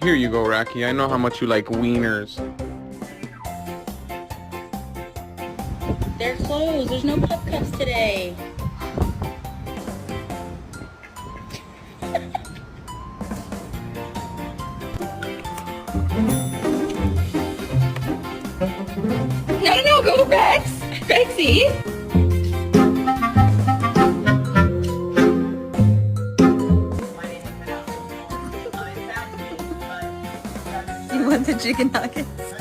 Here you go, Rocky. I know how much you like wieners. They're closed. There's no pup cups today. No, go Rex! Rexy! You want the chicken nuggets?